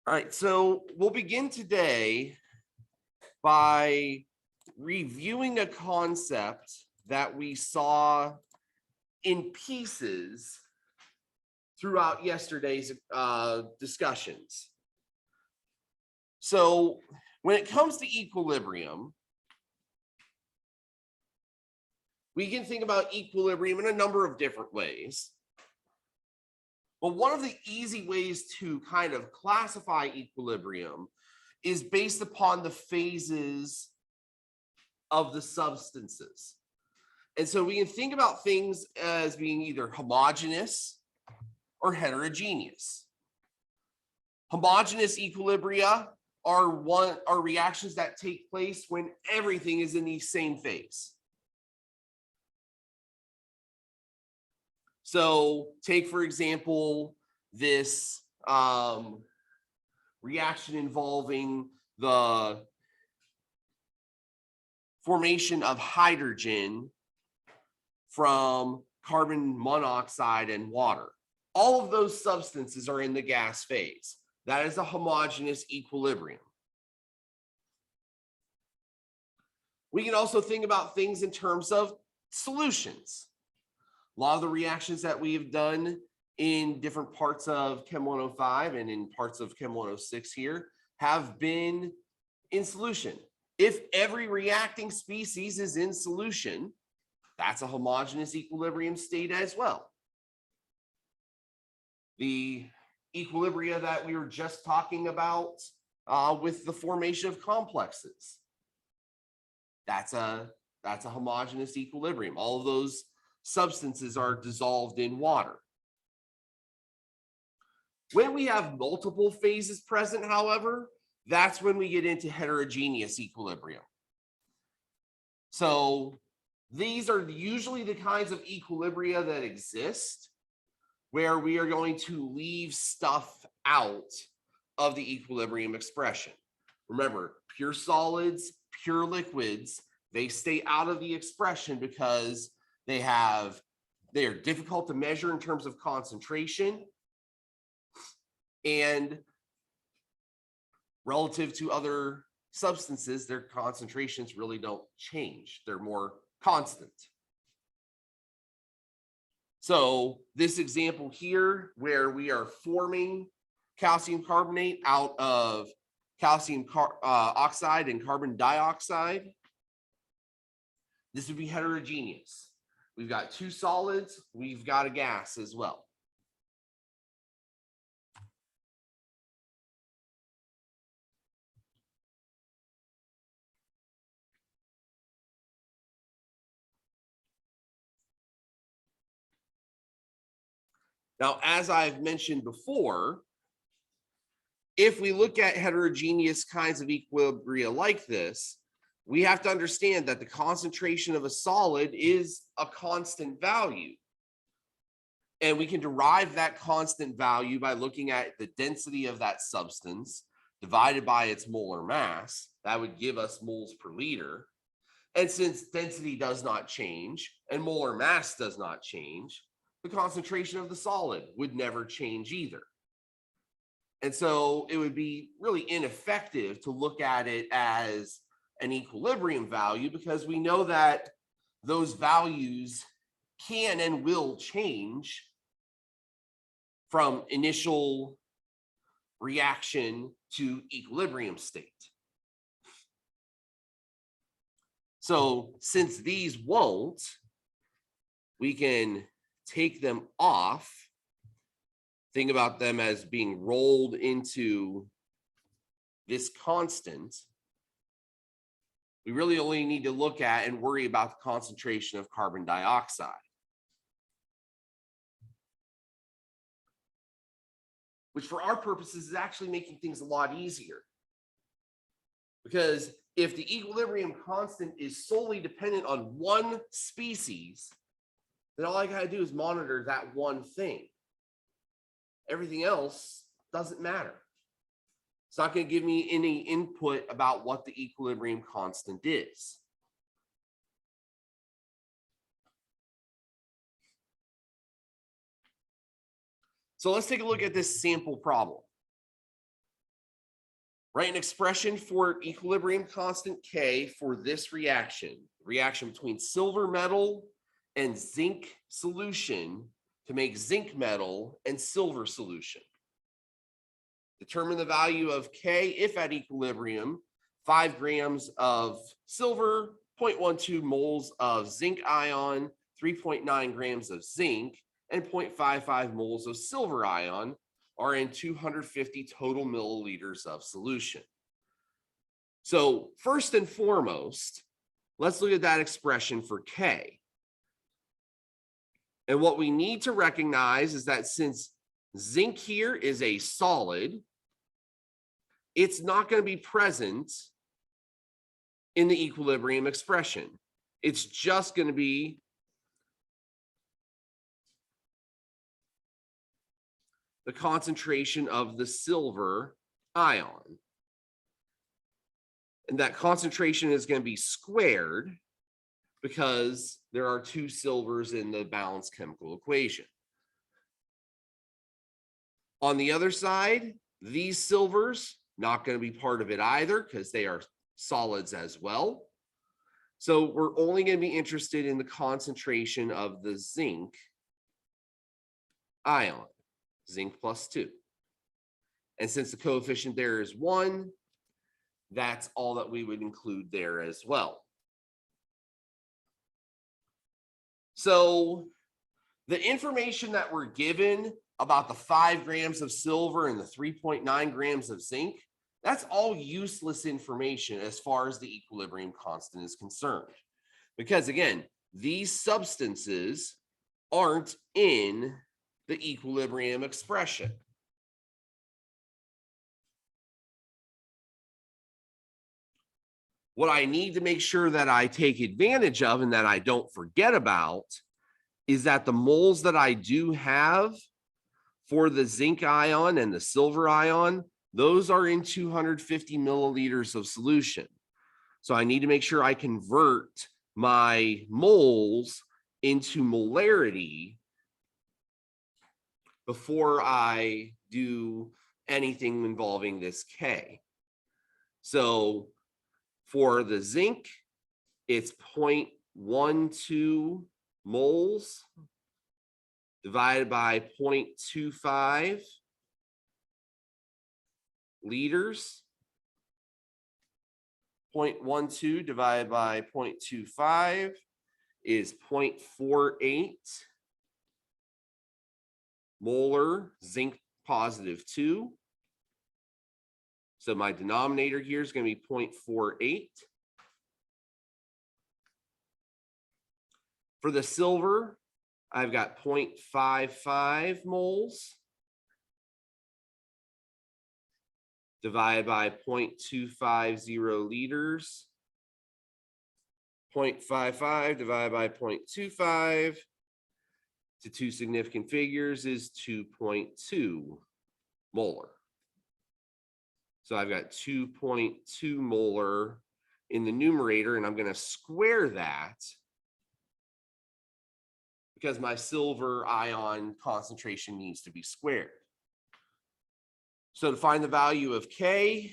All right, so we'll begin today by reviewing a concept that we saw in pieces throughout yesterday's discussions. So when it comes to equilibrium, we can think about equilibrium in a number of different ways. But one of the easy ways to kind of classify equilibrium is based upon the phases of the substances. And so we can think about things as being either homogeneous or heterogeneous. Homogeneous equilibria are reactions that take place when everything is in the same phase. So take, for example, this reaction involving the formation of hydrogen from carbon monoxide and water. All of those substances are in the gas phase. That is a homogeneous equilibrium. We can also think about things in terms of solutions. A lot of the reactions that we have done in different parts of Chem 105 and in parts of Chem 106 here have been in solution. If every reacting species is in solution, that's a homogeneous equilibrium state as well. The equilibria that we were just talking about with the formation of complexes, that's a homogeneous equilibrium. All of those substances are dissolved in water. When we have multiple phases present, however, that's when we get into heterogeneous equilibrium. So these are usually the kinds of equilibria that exist where we are going to leave stuff out of the equilibrium expression. Remember, pure solids, pure liquids, they stay out of the expression because they are difficult to measure in terms of concentration, and relative to other substances, their concentrations really don't change. They're more constant. So this example here, where we are forming calcium carbonate out of calcium oxide and carbon dioxide, this would be heterogeneous. We've got two solids, we've got a gas as well. Now, as I've mentioned before, if we look at heterogeneous kinds of equilibria like this, we have to understand that the concentration of a solid is a constant value. And we can derive that constant value by looking at the density of that substance divided by its molar mass. That would give us moles per liter. And since density does not change and molar mass does not change, the concentration of the solid would never change either. And so it would be really ineffective to look at it as an equilibrium value, because we know that those values can and will change from initial reaction to equilibrium state. So since these won't, we can take them off, think about them as being rolled into this constant. We really only need to look at and worry about the concentration of carbon dioxide. Which for our purposes is actually making things a lot easier. Because if the equilibrium constant is solely dependent on one species, then all I gotta do is monitor that one thing. Everything else doesn't matter. It's not going to give me any input about what the equilibrium constant is. So let's take a look at this sample problem. Write an expression for equilibrium constant K for this reaction between silver metal and zinc solution to make zinc metal and silver solution. Determine the value of K if at equilibrium, 5 grams of silver, 0.12 moles of zinc ion, 3.9 grams of zinc, and 0.55 moles of silver ion are in 250 total milliliters of solution. So first and foremost, let's look at that expression for K. And what we need to recognize is that since zinc here is a solid, it's not going to be present in the equilibrium expression. It's just going to be the concentration of the silver ion. And that concentration is going to be squared because there are 2 silvers in the balanced chemical equation. On the other side, these silvers, not going to be part of it either because they are solids as well. So we're only going to be interested in the concentration of the zinc ion, zinc plus 2. And since the coefficient there is 1, that's all that we would include there as well. So the information that we're given about the 5 grams of silver and the 3.9 grams of zinc, that's all useless information as far as the equilibrium constant is concerned. Because again, these substances aren't in the equilibrium expression. What I need to make sure that I take advantage of and that I don't forget about is that the moles that I do have for the zinc ion and the silver ion, those are in 250 milliliters of solution. So I need to make sure I convert my moles into molarity before I do anything involving this K. So for the zinc, it's 0.12 moles divided by 0.25 liters. 0.12 divided by 0.25 is 0.48 molar zinc positive 2. So my denominator here is going to be 0.48. For the silver, I've got 0.55 moles divided by 0.250 liters. 0.55 divided by 0.25 to 2 significant figures is 2.2 molar. So I've got 2.2 molar in the numerator, and I'm going to square that because my silver ion concentration needs to be squared. So to find the value of K,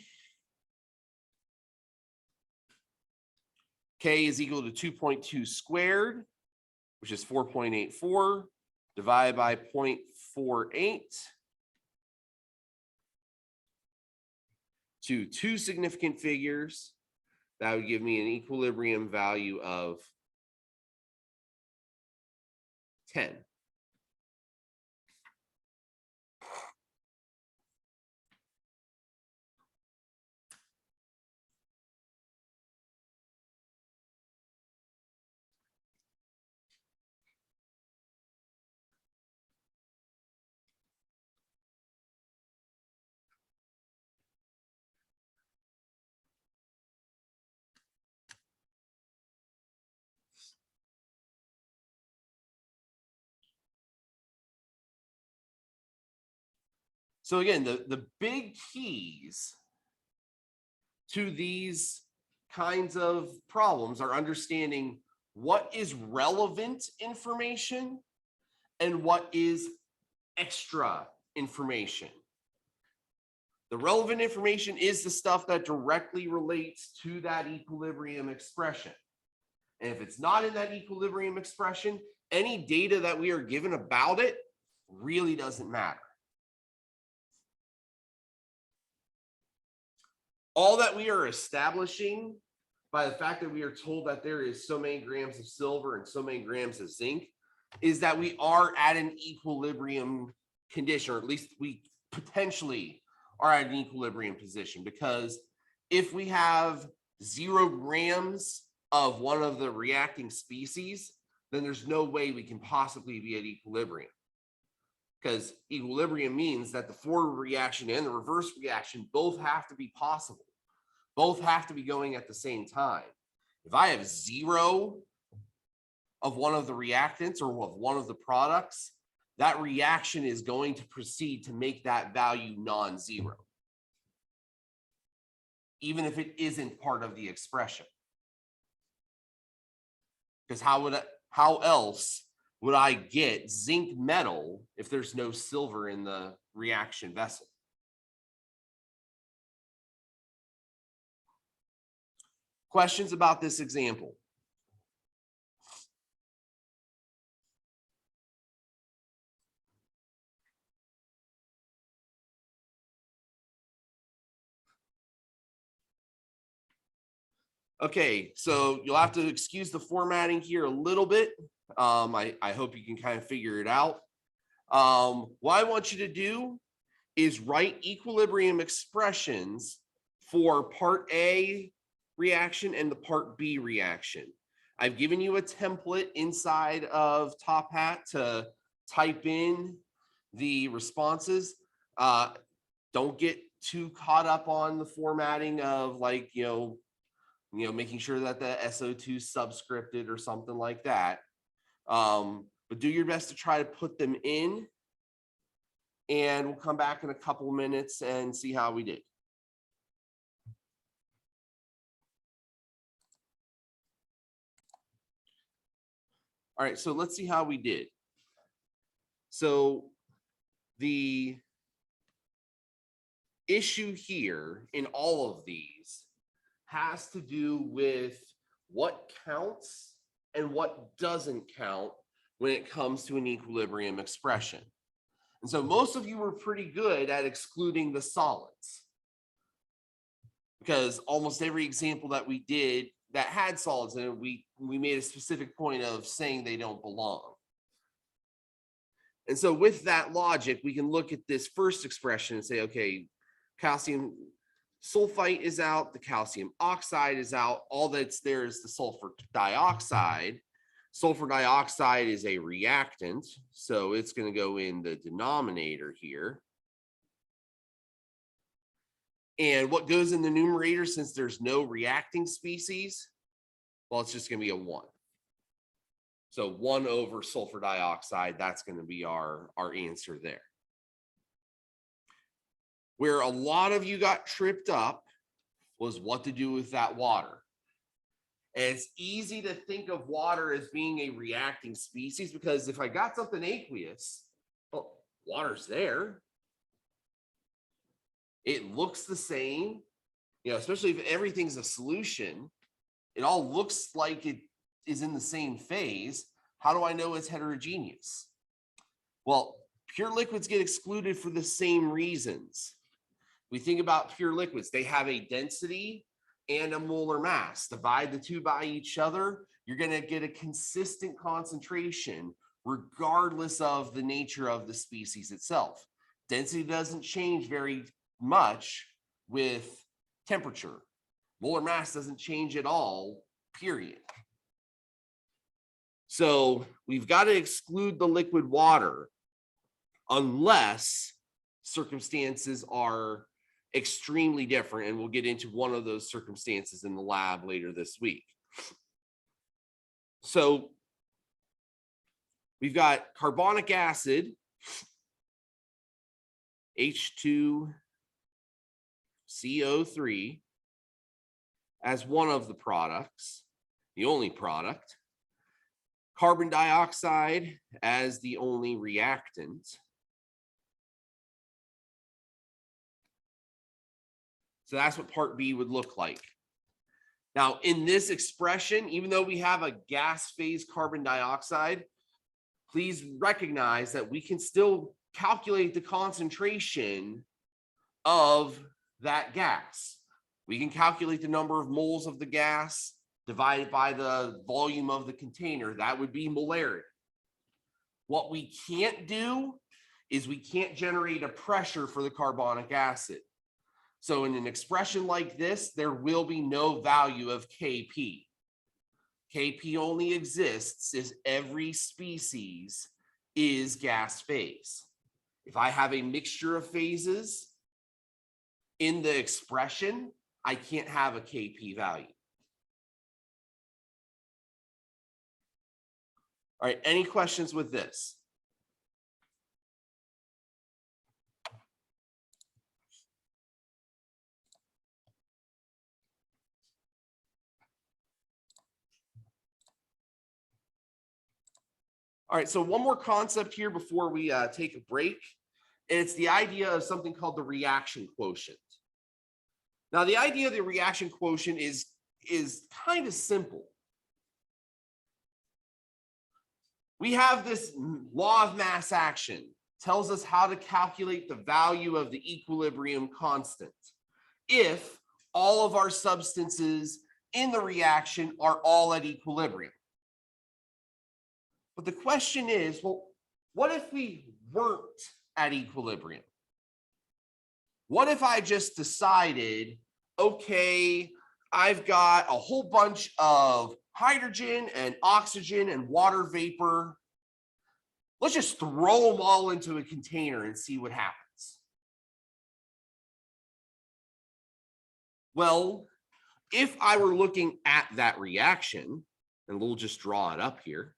K is equal to 2.2 squared, which is 4.84, divided by 0.48 to 2 significant figures. That would give me an equilibrium value of 10. So again, the big keys to these kinds of problems are understanding what is relevant information and what is extra information. The relevant information is the stuff that directly relates to that equilibrium expression. And if it's not in that equilibrium expression, any data that we are given about it really doesn't matter. All that we are establishing by the fact that we are told that there is so many grams of silver and so many grams of zinc is that we are at an equilibrium condition, or at least we potentially are at an equilibrium position, because if we have 0 grams of one of the reacting species, then there's no way we can possibly be at equilibrium, because equilibrium means that the forward reaction and the reverse reaction both have to be possible. Both have to be going at the same time. If I have 0 of one of the reactants or of one of the products, that reaction is going to proceed to make that value non-zero, even if it isn't part of the expression. Because how else would I get zinc metal if there's no silver in the reaction vessel? Questions about this example? Okay, so you'll have to excuse the formatting here a little bit. I hope you can kind of figure it out. What I want you to do is write equilibrium expressions for part A reaction and the part B reaction. I've given you a template inside of Top Hat to type in the responses. Don't get too caught up on the formatting of, like, making sure that the SO2 is subscripted or something like that. But do your best to try to put them in, and we'll come back in a couple of minutes and see how we did. All right, so let's see how we did. So the issue here in all of these has to do with what counts and what doesn't count when it comes to an equilibrium expression. And so most of you were pretty good at excluding the solids, because almost every example that we did that had solids in it, we made a specific point of saying they don't belong. And so with that logic, we can look at this first expression and say, okay, calcium sulfite is out, the calcium oxide is out, all that's there is the sulfur dioxide. Sulfur dioxide is a reactant, so it's going to go in the denominator here. And what goes in the numerator, since there's no reacting species? Well, it's just going to be a 1. So 1 over sulfur dioxide, that's going to be our answer there. Where a lot of you got tripped up was what to do with that water. And it's easy to think of water as being a reacting species, because if I got something aqueous, well, water's there. It looks the same, especially if everything's a solution, it all looks like it is in the same phase. How do I know it's heterogeneous? Well, pure liquids get excluded for the same reasons. We think about pure liquids, they have a density and a molar mass. Divide the two by each other, you're going to get a consistent concentration regardless of the nature of the species itself. Density doesn't change very much with temperature. Molar mass doesn't change at all, period. So we've got to exclude the liquid water unless circumstances are extremely different, and we'll get into one of those circumstances in the lab later this week. So we've got carbonic acid, H2CO3, as one of the products, the only product. Carbon dioxide as the only reactant. So that's what part B would look like. Now, in this expression, even though we have a gas phase carbon dioxide, please recognize that we can still calculate the concentration of that gas. We can calculate the number of moles of the gas divided by the volume of the container. That would be molarity. What we can't do is we can't generate a pressure for the carbonic acid. So in an expression like this, there will be no value of Kp. Kp only exists if every species is gas phase. If I have a mixture of phases in the expression, I can't have a Kp value. All right, any questions with this? All right, so one more concept here before we take a break. And it's the idea of something called the reaction quotient. Now, the idea of the reaction quotient is kind of simple. We have this law of mass action, tells us how to calculate the value of the equilibrium constant if all of our substances in the reaction are all at equilibrium. But the question is, well, what if we weren't at equilibrium? What if I just decided, okay, I've got a whole bunch of hydrogen and oxygen and water vapor. Let's just throw them all into a container and see what happens. Well, if I were looking at that reaction, and we'll just draw it up here.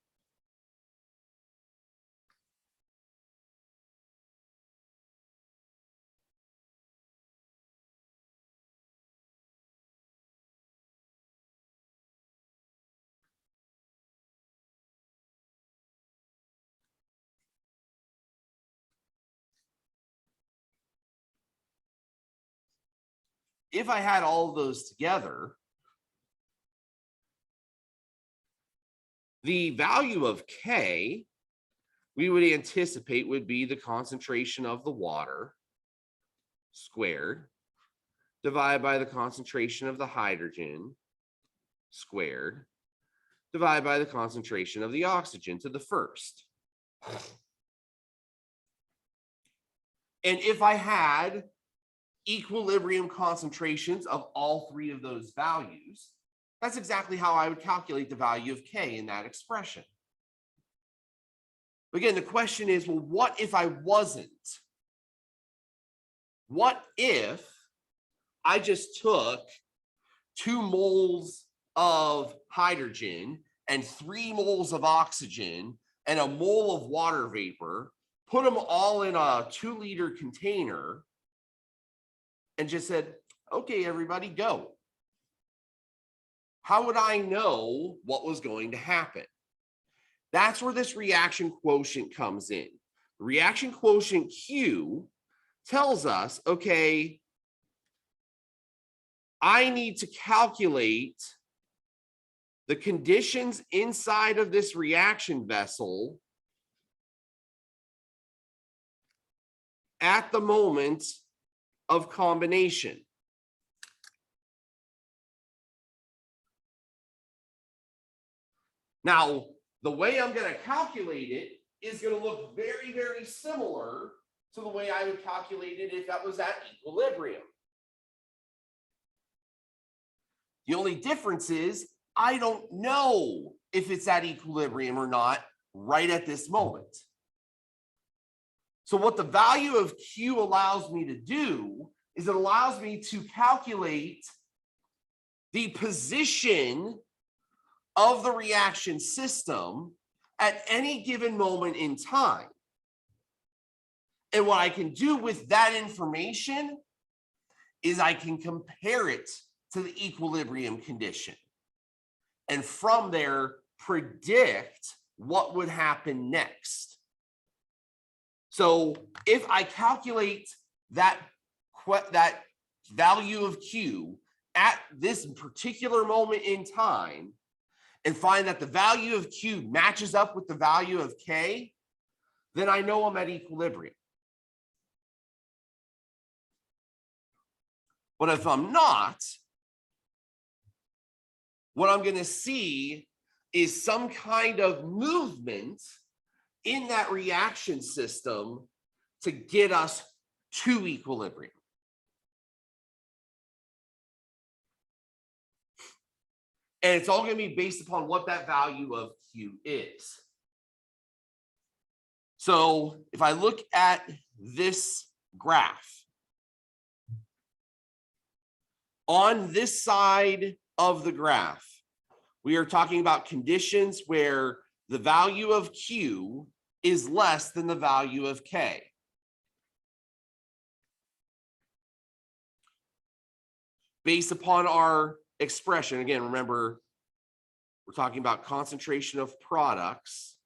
If I had all of those together, the value of K we would anticipate would be the concentration of the water squared divided by the concentration of the hydrogen squared divided by the concentration of the oxygen to the first. And if I had equilibrium concentrations of all three of those values, that's exactly how I would calculate the value of K in that expression. Again, the question is, well, what if I wasn't? What if I just took 2 moles of hydrogen and 3 moles of oxygen and a mole of water vapor, put them all in a 2-liter container, and just said, okay, everybody go? How would I know what was going to happen? That's where this reaction quotient comes in. The reaction quotient Q tells us, okay, I need to calculate the conditions inside of this reaction vessel at the moment of combination. Now, the way I'm going to calculate it is going to look very, very similar to the way I would calculate it if that was at equilibrium. The only difference is I don't know if it's at equilibrium or not right at this moment. So what the value of Q allows me to do is it allows me to calculate the position of the reaction system at any given moment in time. And what I can do with that information is I can compare it to the equilibrium condition. And from there, predict what would happen next. So if I calculate that value of Q at this particular moment in time and find that the value of Q matches up with the value of K, then I know I'm at equilibrium. But if I'm not, what I'm going to see is some kind of movement in that reaction system to get us to equilibrium. And it's all going to be based upon what that value of Q is. So if I look at this graph, on this side of the graph, we are talking about conditions where the value of Q is less than the value of K. Based upon our expression, again, remember, we're talking about concentration of products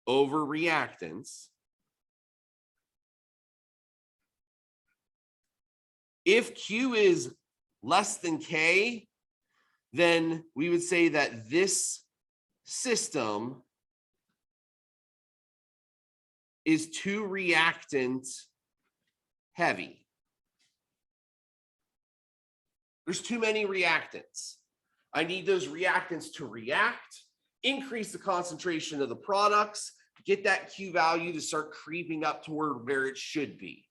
over reactants. If Q is less than K, then we would say that this system is too reactant heavy. There's too many reactants. I need those reactants to react, increase the concentration of the products, get that Q value to start creeping up toward where it should be.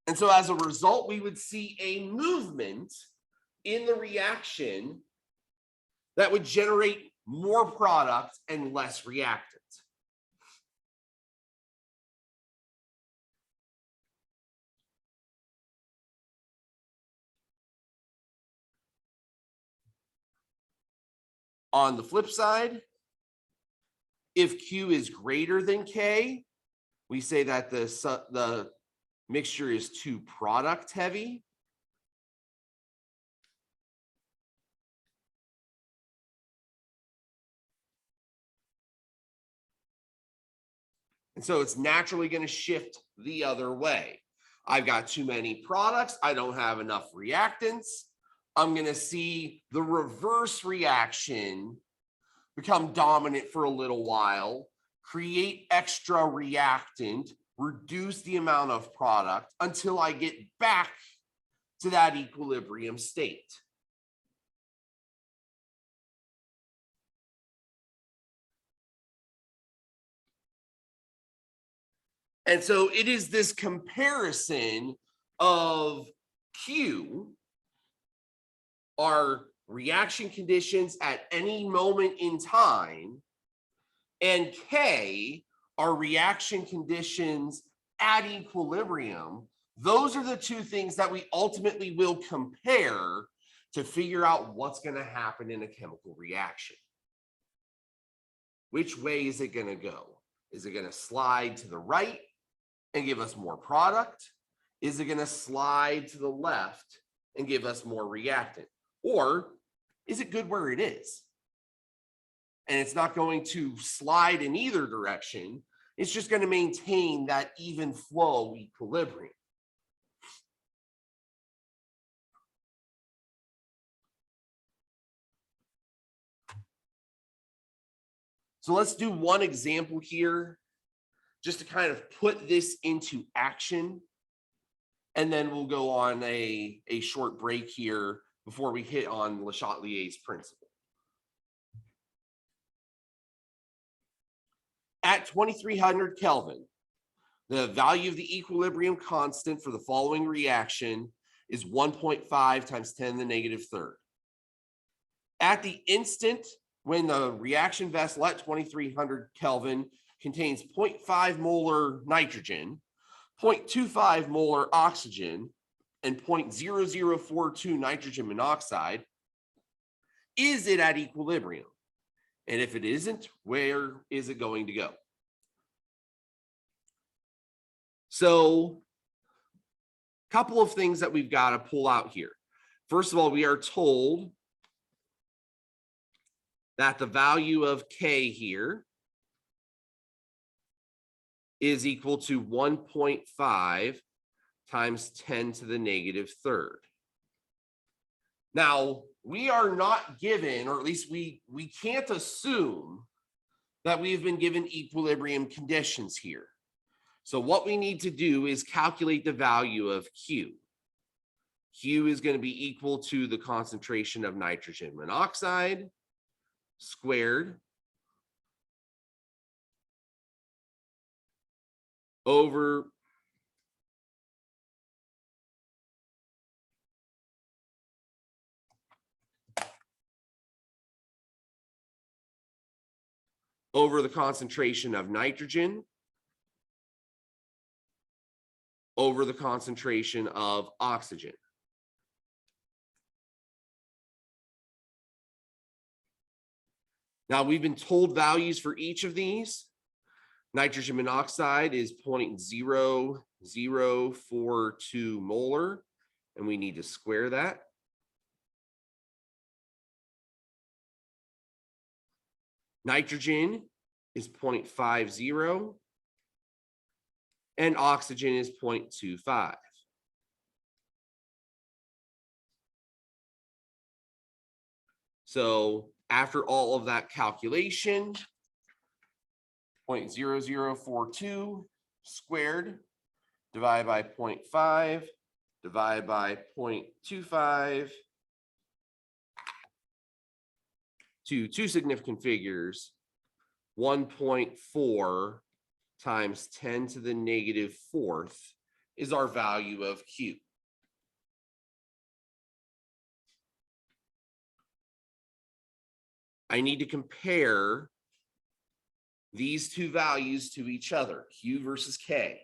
And so as a result, we would see a movement in the reaction that would generate more product and less reactant. On the flip side, if Q is greater than K, we say that the mixture is too product heavy. And so it's naturally going to shift the other way. I've got too many products. I don't have enough reactants. I'm going to see the reverse reaction become dominant for a little while, create extra reactant, reduce the amount of product until I get back to that equilibrium state. And so it is this comparison of Q, our reaction conditions at any moment in time, and K, our reaction conditions at equilibrium. Those are the two things that we ultimately will compare to figure out what's going to happen in a chemical reaction. Which way is it going to go? Is it going to slide to the right and give us more product? Is it going to slide to the left and give us more reactant? Or is it good where it is? And it's not going to slide in either direction. It's just going to maintain that even flow equilibrium. So let's do one example here, just to kind of put this into action. And then we'll go on a short break here before we hit on Le Chatelier's principle. At 2300 Kelvin, the value of the equilibrium constant for the following reaction is 1.5 times 10 to the negative third. At the instant when the reaction vessel at 2300 Kelvin contains 0.5 molar nitrogen, 0.25 molar oxygen, and 0.0042 nitrogen monoxide, is it at equilibrium? And if it isn't, where is it going to go? So, a couple of things that we've got to pull out here. First of all, we are told that the value of K here is equal to 1.5 times 10 to the negative third. Now, we are not given, or at least we can't assume that we've been given equilibrium conditions here. So what we need to do is calculate the value of Q. Q is going to be equal to the concentration of nitrogen monoxide squared over the concentration of nitrogen over the concentration of oxygen. Now, we've been told values for each of these. Nitrogen monoxide is 0.0042 molar, and we need to square that. Nitrogen is 0.50, and oxygen is 0.25. So after all of that calculation, 0.0042 squared divided by 0.5 divided by 0.25 to two significant figures, 1.4 times 10 to the negative fourth is our value of Q. I need to compare these two values to each other, Q versus K.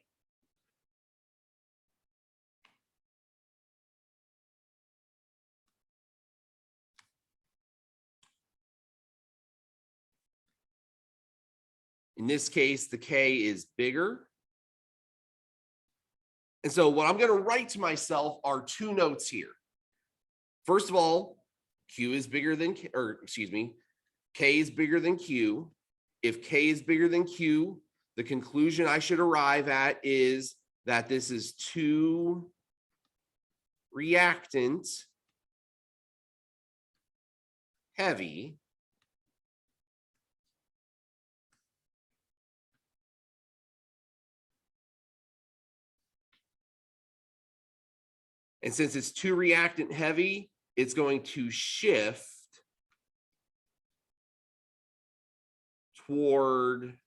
In this case, the K is bigger. And so what I'm going to write to myself are two notes here. First of all, Q is bigger than, or excuse me, K is bigger than Q. If K is bigger than Q, the conclusion I should arrive at is that this is two reactant heavy and since it's too reactant heavy, it's going to shift toward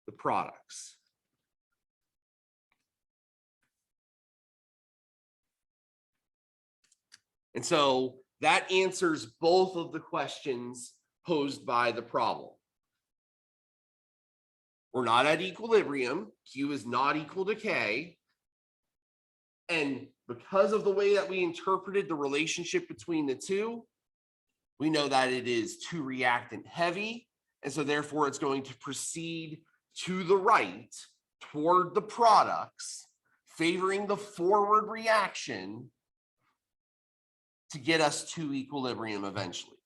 the products. And so that answers both of the questions posed by the problem. We're not at equilibrium. Q is not equal to K. And because of the way that we interpreted the relationship between the two, we know that it is too reactant heavy. And so therefore it's going to proceed to the right toward the products, favoring the forward reaction to get us to equilibrium eventually.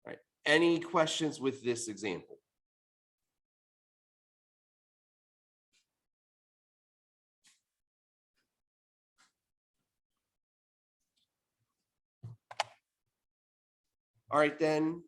All right. Any questions with this example? All right, then